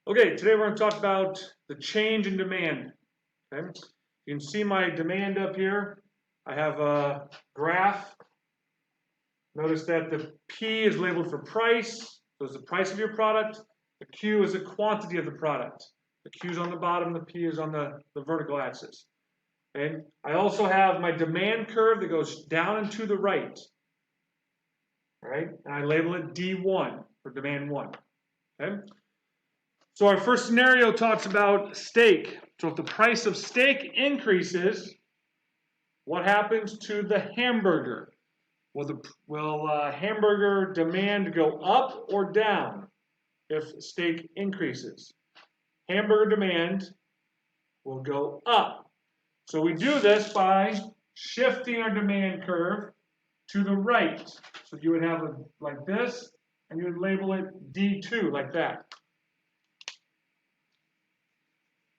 Okay, today we're going to talk about the change in demand. Okay? You can see my demand up here. I have a graph. Notice that the P is labeled for price, so it's the price of your product. The Q is the quantity of the product. The Q is on the bottom, the P is on the vertical axis. Okay? I also have my demand curve that goes down and to the right. All right? And I label it D1 for demand 1. Okay? So our first scenario talks about steak. So if the price of steak increases, what happens to the hamburger? Will hamburger demand go up or down if steak increases? Hamburger demand will go up. So we do this by shifting our demand curve to the right. So you would have it like this, and you would label it D2, like that.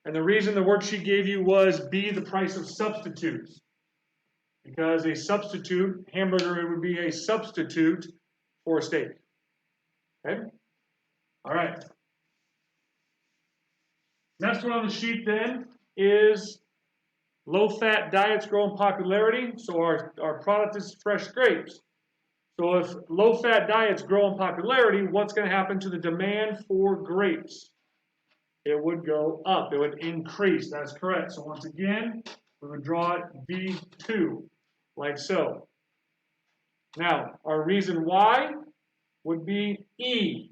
And the reason the worksheet gave you was B, the price of substitutes. Because a substitute, hamburger, it would be a substitute for a steak. Okay? All right. Next one on the sheet then is low-fat diets grow in popularity. So our product is fresh grapes. So if low-fat diets grow in popularity, what's going to happen to the demand for grapes? It would go up. It would increase. That's correct. So once again, we would draw it V2, like so. Now, our reason why would be E.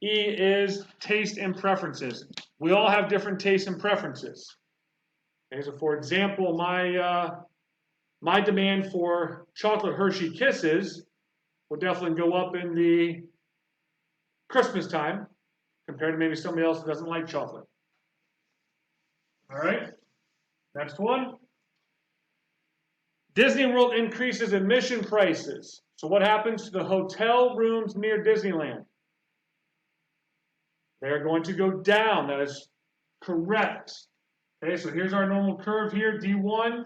E is taste and preferences. We all have different tastes and preferences. Okay, so for example, my demand for chocolate Hershey Kisses would definitely go up in the Christmas time compared to maybe somebody else that doesn't like chocolate. All right, next one. Disney World increases admission prices. So what happens to the hotel rooms near Disneyland? They're going to go down. That is correct. Okay, so here's our normal curve here, D1.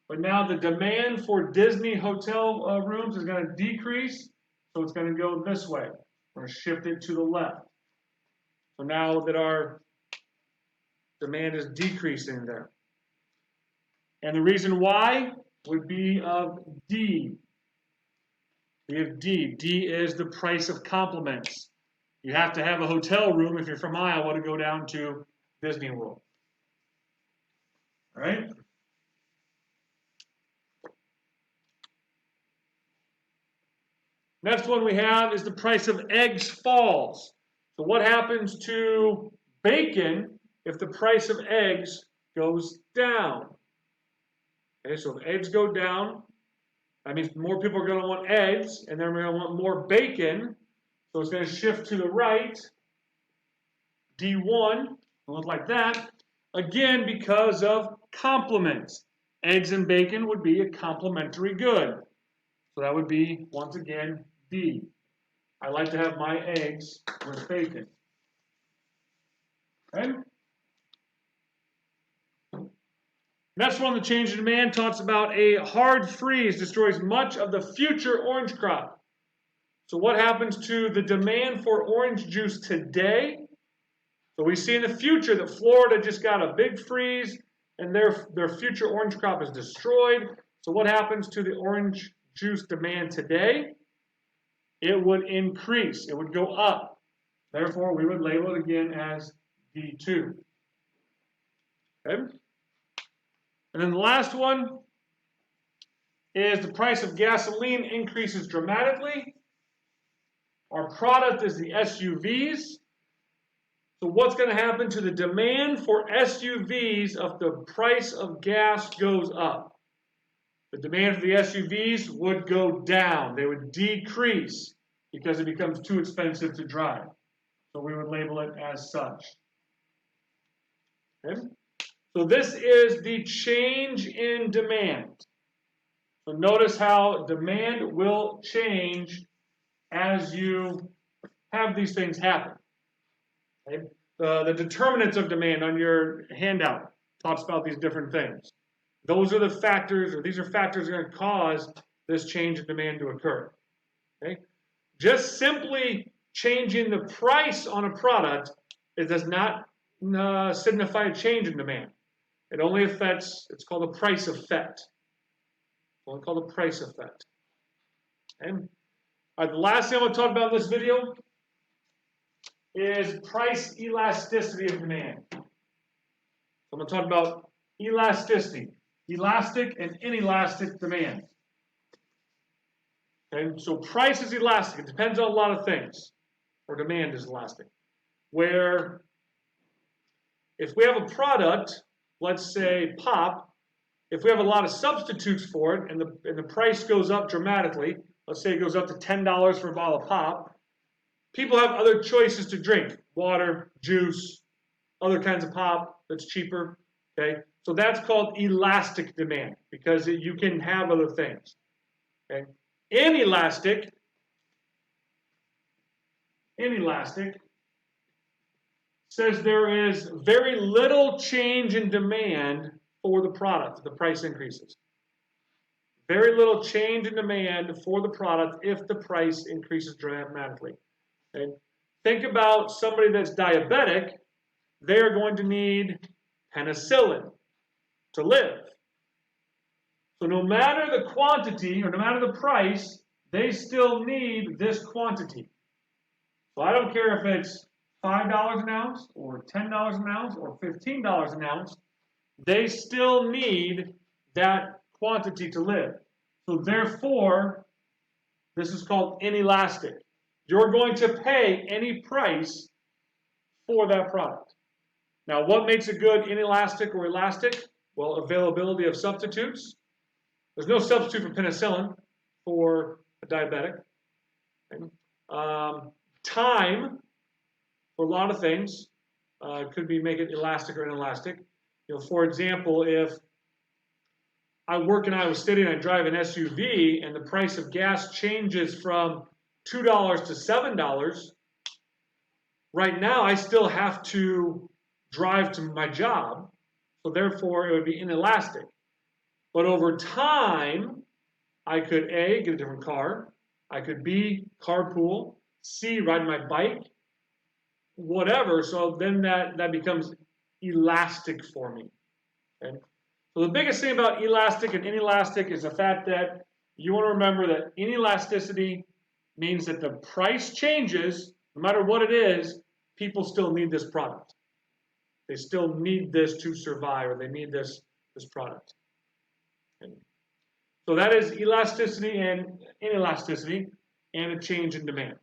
But now the demand for Disney hotel rooms is going to decrease. So it's going to go this way. We're going to shift it to the left. So now that our demand is decreasing there. And the reason why would be of D. We have D. D is the price of compliments. You have to have a hotel room if you're from Iowa to go down to Disney World. All right? Next one we have is the price of eggs falls. So what happens to bacon if the price of eggs goes down? Okay, so if eggs go down, that means more people are going to want eggs, and they're going to want more bacon. So it's going to shift to the right. D1 will look like that. Again, because of complements. Eggs and bacon would be a complementary good. So that would be, once again, D. I like to have my eggs with bacon. Okay? Next one, the change in demand talks about a hard freeze destroys much of the future orange crop. So what happens to the demand for orange juice today? So we see in the future that Florida just got a big freeze and their future orange crop is destroyed. So what happens to the orange juice demand today? It would increase. It would go up. Therefore, we would label it again as D2. Okay? And then the last one is the price of gasoline increases dramatically. Our product is the SUVs. So what's going to happen to the demand for SUVs if the price of gas goes up? The demand for the SUVs would go down. They would decrease because it becomes too expensive to drive. So we would label it as such. Okay? So this is the change in demand. So notice how demand will change as you have these things happen. Okay? The determinants of demand on your handout talks about these different things. Those are the factors, or these are factors that are going to cause this change in demand to occur. Okay? Just simply changing the price on a product, it does not signify a change in demand. It only affects, it's called a price effect. It's only called a price effect. Okay? All right, the last thing I'm going to talk about in this video is price elasticity of demand. So I'm going to talk about elasticity, elastic and inelastic demand. Okay, so price is elastic. It depends on a lot of things, or demand is elastic. Where if we have a product, let's say pop, if we have a lot of substitutes for it and the price goes up dramatically, let's say it goes up to $10 for a bottle of pop, people have other choices to drink, water, juice, other kinds of pop that's cheaper, okay? So that's called elastic demand because you can have other things, okay? Inelastic says there is very little change in demand for the product, the price increases. Very little change in demand for the product if the price increases dramatically. Okay? Think about somebody that's diabetic. They're going to need penicillin to live. So no matter the quantity or no matter the price, they still need this quantity. So I don't care if it's $5 an ounce or $10 an ounce or $15 an ounce, they still need that quantity to live. So therefore, this is called inelastic. You're going to pay any price for that product. Now, what makes it good inelastic or elastic? Well, availability of substitutes. There's no substitute for penicillin for a diabetic. Okay. Time for a lot of things could be make it elastic or inelastic. You know, for example, if I work in Iowa City and I drive an SUV and the price of gas changes from $2 to $7, right now I still have to drive to my job, so therefore it would be inelastic. But over time, I could A, get a different car, I could B, carpool, C, ride my bike, whatever, so then that becomes elastic for me. Okay? So the biggest thing about elastic and inelastic is the fact that you want to remember that inelasticity means that the price changes, no matter what it is, people still need this product. They still need this to survive, or they need this product. Okay. So that is elasticity and inelasticity and a change in demand.